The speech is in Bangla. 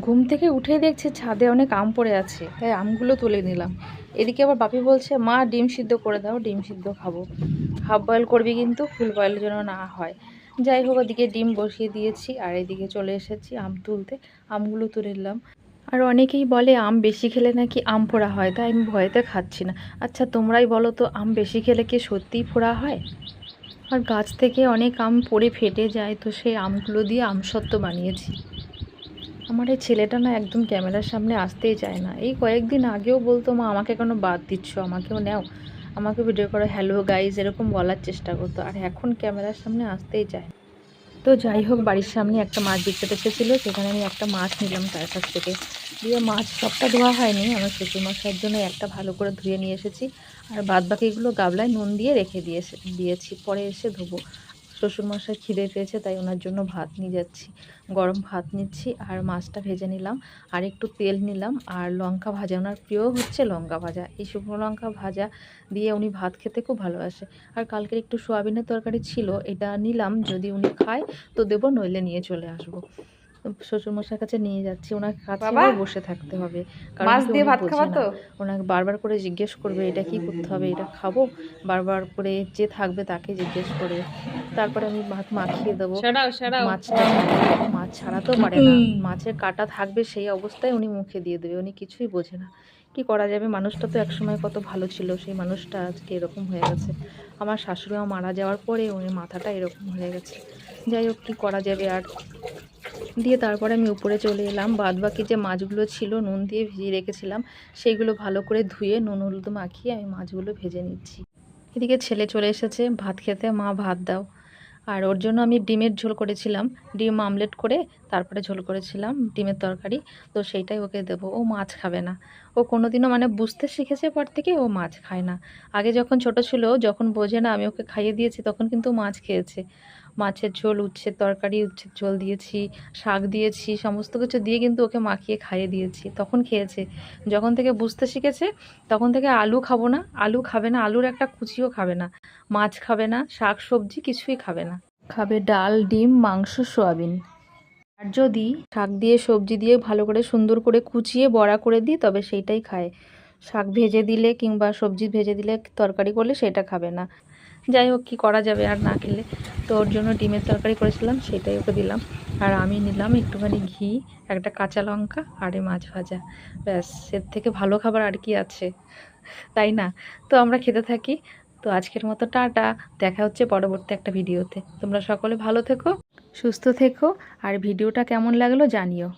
ঘুম থেকে উঠেই দেখছি ছাদে অনেক আম পড়ে আছে, তাই আমগুলো তুলে নিলাম। এদিকে আবার বাপি বলছে মা ডিম সিদ্ধ করে দাও, ডিম সিদ্ধ খাবো। হাফ বয়েল করবি কিন্তু, ফুল বয়েল যেন না হয়। যাই হোক, ওদিকে ডিম বসিয়ে দিয়েছি আর এদিকে চলে এসেছি আম তুলতে। আমগুলো তুলে নিলাম। আর অনেকেই বলে আম বেশি খেলে নাকি আম ফোড়া হয়, তাই আমি ভয়েতে খাচ্ছি না। আচ্ছা তোমরাই বলো তো, আম বেশি খেলে কি সত্যিই ফোড়া হয়? আর গাছ থেকে অনেক আম পড়ে ফেটে যায়, তো সেই আমগুলো দিয়ে আমসত্ত্ব বানিয়েছি। আমার এই ছেলেটা না একদম ক্যামেরার সামনে আসতেই চায় না। এই কয়েকদিন আগেও বলতো মা আমাকে কেন বাদ দিচ্ছ, আমাকেও নাও, আমাকে ভিডিও করো, হ্যালো গাইজ এরকম বলার চেষ্টা করতো। আর এখন ক্যামেরার সামনে আসতেই চায়। তো যাই হোক, বাড়ির সামনে একটা মাছ বিক্রেতা এসেছিলো, সেখানে আমি একটা মাছ নিলাম তার কাছ থেকে। দিয়ে মাছ সবটা ধোয়া হয়নি, আমার শ্বশুরমশাইয়ের জন্য একটা ভালো করে ধুয়ে নিয়ে এসেছি। আর বাদ বাকিগুলো গাবলায় নুন দিয়ে রেখে দিয়েছি, পরে এসে ধোবো। শ্বশুরমশাই খিদে পেয়েছে, তাই ওনার জন্য ভাত নিয়ে যাচ্ছি। গরম ভাত নিচ্ছি আর মাছটা ভেজে নিলাম। আর একটু তেল নিলাম আর লঙ্কা ভাজা, ওনার প্রিয় হচ্ছে লঙ্কা ভাজা। এই শুকনো লঙ্কা ভাজা দিয়ে উনি ভাত খেতে খুব ভালোবাসে। আর কালকের একটু সোয়াবিনের তরকারি ছিল, এটা নিলাম, যদি উনি খায় তো দেবো, নইলে নিয়ে চলে আসবো। শ্বশুরমশাইয়ের কাছে নিয়ে যাচ্ছি, ওনার কাছে আবার বসে থাকতে হবে, কারণ কি উনি বোঝে না। ওনাকে বারবার করে জিজ্ঞেস করবে এটা কি করতে হবে, এটা খাবো, বারবার করে যে থাকবে তাকে জিজ্ঞেস করবে। তারপরে আমি ভাত মাখিয়ে দেবো। মাছটা মাছ ছাড়াতেও পারে না, মাছের কাঁটা থাকবে সেই অবস্থায় উনি মুখে দিয়ে দেবে, উনি কিছুই বোঝে না। কি করা যাবে, মানুষটা তো একসময় কত ভালো ছিল, সেই মানুষটা আজকে এরকম হয়ে গেছে। আমার শাশুড়িমা মারা যাওয়ার পরে উনি মাথাটা এরকম হয়ে গেছে। যাই হোক, কী করা যাবে আর। দিয়ে তারপরে আমি উপরে চলে এলাম। বাদ বাকি যে মাছগুলো ছিল নুন দিয়ে ভিজিয়ে রেখেছিলাম, সেইগুলো ভালো করে ধুয়ে নুন হলুদ মাখিয়ে আমি মাছগুলো ভেজে নিচ্ছি। এদিকে ছেলে চলে এসেছে ভাত খেতে, মা ভাত দাও। আর ওর জন্য আমি ডিমের ঝোল করেছিলাম, ডিম আমলেট করে তারপরে ঝোল করেছিলাম ডিমের তরকারি। তো সেইটাই ওকে দেবো, ও মাছ খাবে না। ও কোনোদিনও মানে বুঝতে শিখেছে পর থেকে ও মাছ খায় না। আগে যখন ছোট ছিল, যখন বোঝে না, আমি ওকে খাইয়ে দিয়েছি, তখন কিন্তু মাছ খেয়েছে। মাছের ঝোল, উচ্ছের তরকারি, উচ্ছের ঝোল দিয়েছি, শাক দিয়েছি, সমস্ত কিছু দিয়ে কিন্তু ওকে মাখিয়ে খাইয়ে দিয়েছি, তখন খেয়েছে। যখন থেকে বুঝতে শিখেছে তখন থেকে আলু খাবো না, আলু খাবে না, আলুর একটা কুচিও খাবে না, মাছ খাবে না, শাক সবজি কিছুই খাবে না। খাবে ডাল, ডিম, মাংস, সোয়াবিন। আর যদি শাক দিয়ে সবজি দিয়ে ভালো করে সুন্দর করে কুচিয়ে বড়া করে দিই তবে সেইটাই খায়। শাক ভেজে দিলে কিংবা সবজি ভেজে দিলে, তরকারি করলে সেটা খাবে না। যাই হোক, কী করা যাবে আর না খেলে। তো ওর জন্য ডিমের তরকারি করেছিলাম, সেটাই ওকে দিলাম। আর আমি নিলাম একটুখানি ঘি, একটা কাঁচা লঙ্কা আর এই মাছ ভাজা। ব্যাস, এর থেকে ভালো খাবার আর কি আছে, তাই না? তো আমরা খেতে থাকি। তো আজকের মতো টাটা, দেখা হচ্ছে পরবর্তী একটা ভিডিওতে। তোমরা সকলে ভালো থেকো, সুস্থ থেকো, আর ভিডিওটা কেমন লাগলো জানিও।